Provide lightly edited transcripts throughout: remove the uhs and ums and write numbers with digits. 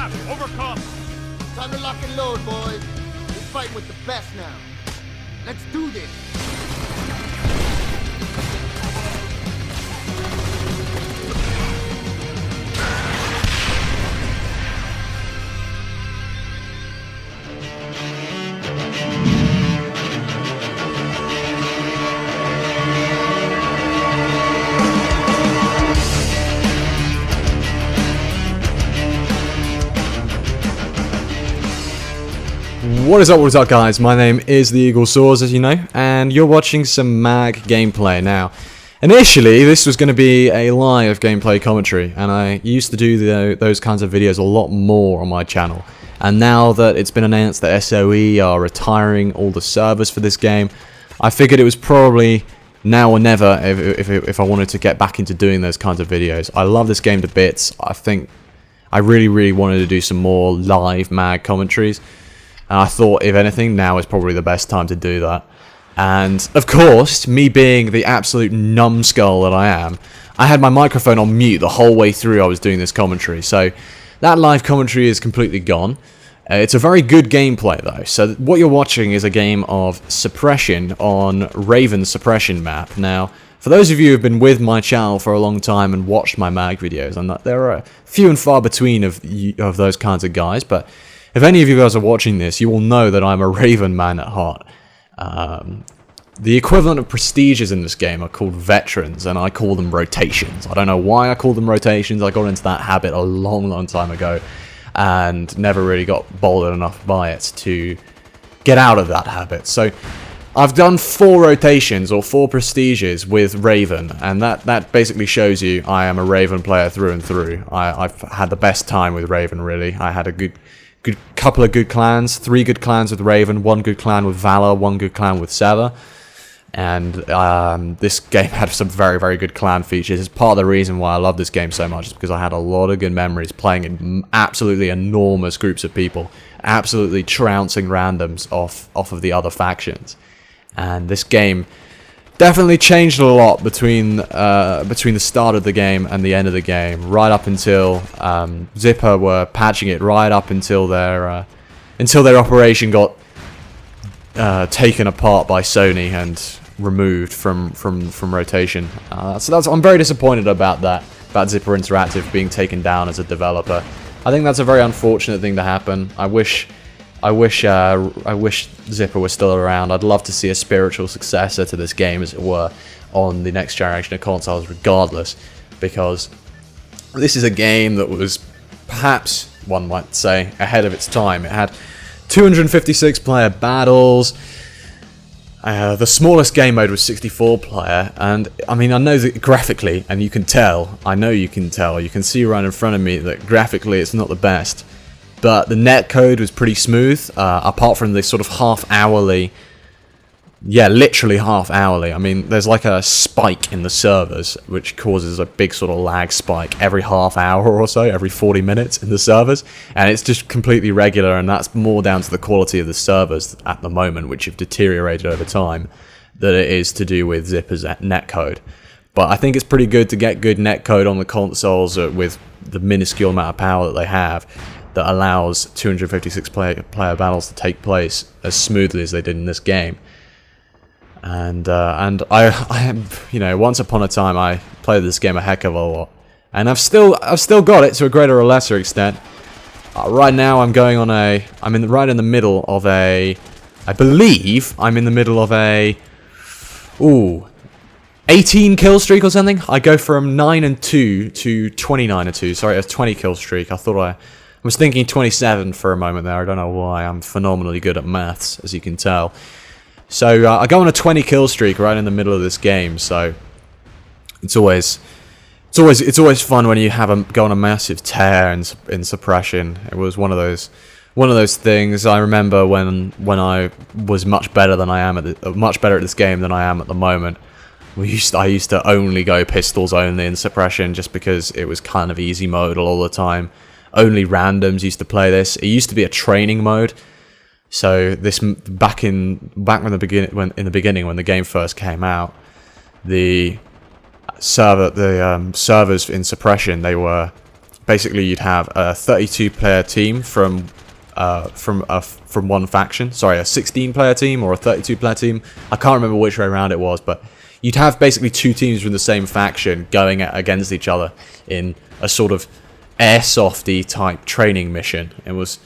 Stop! Overcome! Time to lock and load, boys. We're fighting with the best now. Let's do this. What is up guys, my name is the Eagle Soars as you know, and you're watching some MAG gameplay now. Initially this was going to be a live gameplay commentary, and I used to do those kinds of videos a lot more on my channel. And now that it's been announced that s.v.e.r are retiring all the servers for this game, I figured it was probably now or never if I wanted to get back into doing those kinds of videos. I love this game to bits. I think I really wanted to do some more live MAG commentaries. And I thought, if anything, now is probably the best time to do that. And, of course, me being the absolute numbskull that I am, I had my microphone on mute the whole way through I was doing this commentary. So, that live commentary is completely gone. It's a very good gameplay, though. So, what you're watching is a game of suppression on Raven's suppression map. Now, for those of you who have been with my channel for a long time and watched my MAG videos, and there are few and far between of those kinds of guys, but if any of you guys are watching this, you will know that I'm a Raven man at heart. The equivalent of prestiges in this game are called veterans, and I call them rotations. I don't know why I call them rotations. I got into that habit a long time ago, and never really got bothered enough by it to get out of that habit. So I've done 4 rotations, or 4 prestiges with Raven, and that basically shows you I am a Raven player through and through. I've had the best time with Raven, really. I had a good couple of good clans, 3 good clans with Raven, 1 good clan with Valor, 1 good clan with s.v.e.r. And this game had some very good clan features. It's part of the reason why I love this game so much, is because I had a lot of good memories playing in absolutely enormous groups of people, absolutely trouncing randoms off of the other factions. And this game definitely changed a lot between the start of the game and the end of the game, right up until s.v.e.r were patching it, right up until their operation got taken apart by Sony and removed from rotation. So I'm very disappointed about that, about s.v.e.r Interactive being taken down as a developer. I think that's a very unfortunate thing to happen. I wish s.v.e.r was still around. I'd love to see a spiritual successor to this game, as it were, on the next generation of consoles regardless, because this is a game that was perhaps, one might say, ahead of its time. It had 256 player battles. The smallest game mode was 64 player, and I mean, I know that graphically, and you can tell, you can see right in front of me that graphically it's not the best. But the netcode was pretty smooth, apart from this sort of half-hourly, literally half-hourly. I mean, there's like a spike in the servers, which causes a big sort of lag spike every half hour or so, every 40 minutes in the servers. And it's just completely regular, and that's more down to the quality of the servers at the moment, which have deteriorated over time, than it is to do with s.v.e.r's netcode. But I think it's pretty good to get good netcode on the consoles with the minuscule amount of power that they have, that allows 256 player battles to take place as smoothly as they did in this game. And I you know, once upon a time I played this game a heck of a lot, and I've still got it to a greater or lesser extent. Right now I'm right in the middle of a, I believe I'm in the middle of a 18 kill streak or something. I go from 9-2 to 29-2. Sorry, a 20 kill streak. I was thinking 27 for a moment there. I don't know why. I'm phenomenally good at maths, as you can tell. So I go on a 20 kill streak right in the middle of this game. So it's always fun when you go on a massive tear in suppression. It was one of those things. I remember when I was much better at this game than I am at the moment. I used to only go pistols only in suppression, just because it was kind of easy mode all the time. Only randoms used to play this. It used to be a training mode. So this back in the beginning when the game first came out, the servers in suppression, they were basically you'd have a 32-player team from one faction. Sorry, a 16-player team or a 32-player team. I can't remember which way around it was, but you'd have basically two teams from the same faction going against each other in a sort of airsofty type training mission. It was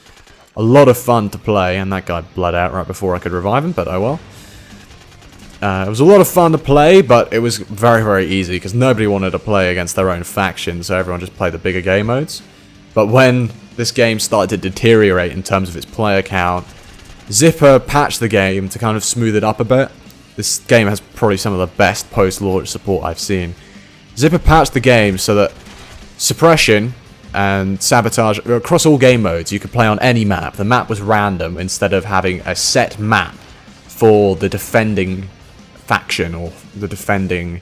a lot of fun to play, and that guy bled out right before I could revive him, but oh well. It was a lot of fun to play, but it was very, very easy because nobody wanted to play against their own faction, so everyone just played the bigger game modes. But when this game started to deteriorate in terms of its player count, s.v.e.r patched the game to kind of smooth it up a bit. This game has probably some of the best post-launch support I've seen. s.v.e.r patched the game so that suppression and sabotage across all game modes, you could play on any map. The map was random instead of having a set map for the defending faction or the defending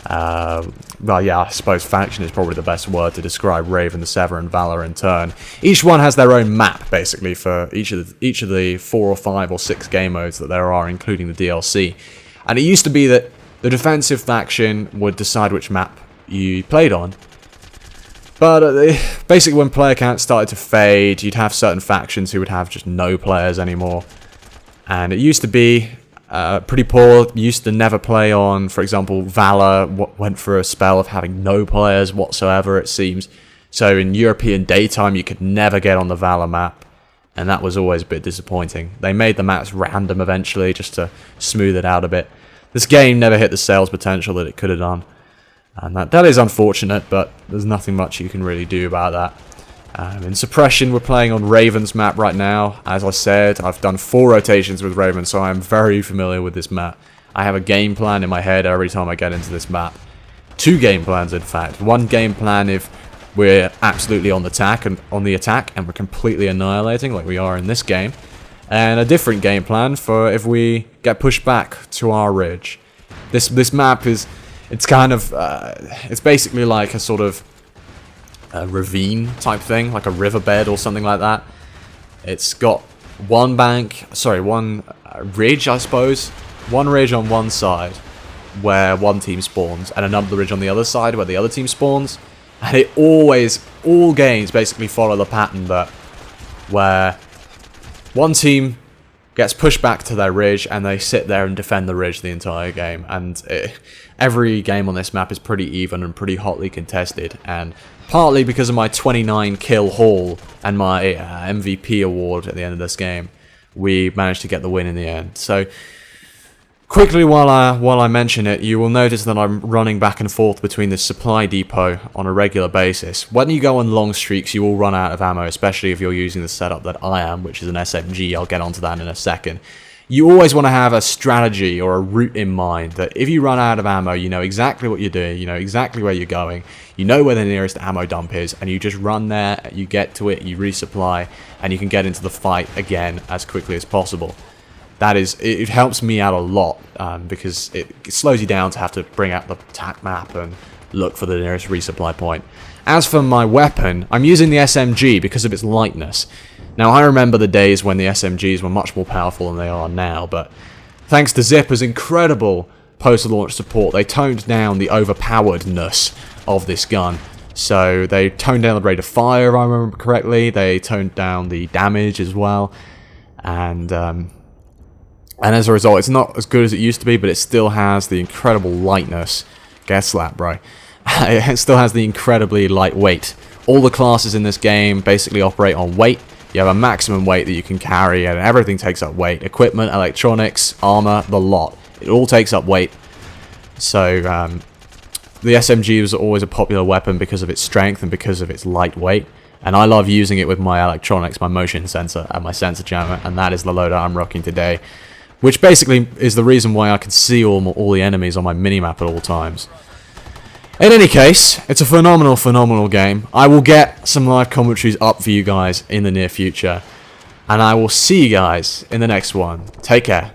well, yeah, I suppose faction is probably the best word to describe Raven, the s.v.e.r, and Valor in turn. Each one has their own map, basically, for each of the 4 or 5 or 6 game modes that there are, including the DLC. And it used to be that the defensive faction would decide which map you played on. But basically, when player counts started to fade, you'd have certain factions who would have just no players anymore. And it used to be pretty poor. Used to never play on, for example, Valor went for a spell of having no players whatsoever, it seems. So in European daytime, you could never get on the Valor map, and that was always a bit disappointing. They made the maps random eventually, just to smooth it out a bit. This game never hit the sales potential that it could have done, and that is unfortunate, but there's nothing much you can really do about that. In Suppression, we're playing on Raven's map right now. As I said, I've done 4 rotations with Raven, so I'm very familiar with this map. I have a game plan in my head every time I get into this map. 2 game plans, in fact. One game plan if we're absolutely on the attack and we're completely annihilating like we are in this game. And a different game plan for if we get pushed back to our ridge. This map is, it's kind of, it's basically like a sort of a ravine type thing, like a riverbed or something like that. It's got one ridge, I suppose. One ridge on one side where one team spawns, and another ridge on the other side where the other team spawns. And it always, all games basically follow the pattern that where one team gets pushed back to their ridge and they sit there and defend the ridge the entire game. And every game on this map is pretty even and pretty hotly contested, and partly because of my 29 kill haul and my MVP award at the end of this game, we managed to get the win in the end. So quickly, while I mention it, you will notice that I'm running back and forth between this supply depot on a regular basis. When you go on long streaks, you will run out of ammo, especially if you're using the setup that I am, which is an SMG. I'll get onto that in a second. You always want to have a strategy or a route in mind that if you run out of ammo, you know exactly what you're doing, you know exactly where you're going, you know where the nearest ammo dump is, and you just run there, you get to it, you resupply, and you can get into the fight again as quickly as possible. That is, it helps me out a lot, because it slows you down to have to bring out the attack map and look for the nearest resupply point. As for my weapon, I'm using the SMG because of its lightness. Now, I remember the days when the SMGs were much more powerful than they are now, but thanks to s.v.e.r.'s incredible post-launch support, they toned down the overpoweredness of this gun. So they toned down the rate of fire, if I remember correctly. They toned down the damage as well, and as a result, it's not as good as it used to be, but it still has the incredible lightness. Get slapped, bro. It still has the incredibly light weight. All the classes in this game basically operate on weight. You have a maximum weight that you can carry, and everything takes up weight. Equipment, electronics, armor, the lot. It all takes up weight. So, the SMG was always a popular weapon because of its strength and because of its light weight. And I love using it with my electronics, my motion sensor, and my sensor jammer, and that is the loadout I'm rocking today. Which basically is the reason why I can see all the enemies on my minimap at all times. In any case, it's a phenomenal, phenomenal game. I will get some live commentaries up for you guys in the near future. And I will see you guys in the next one. Take care.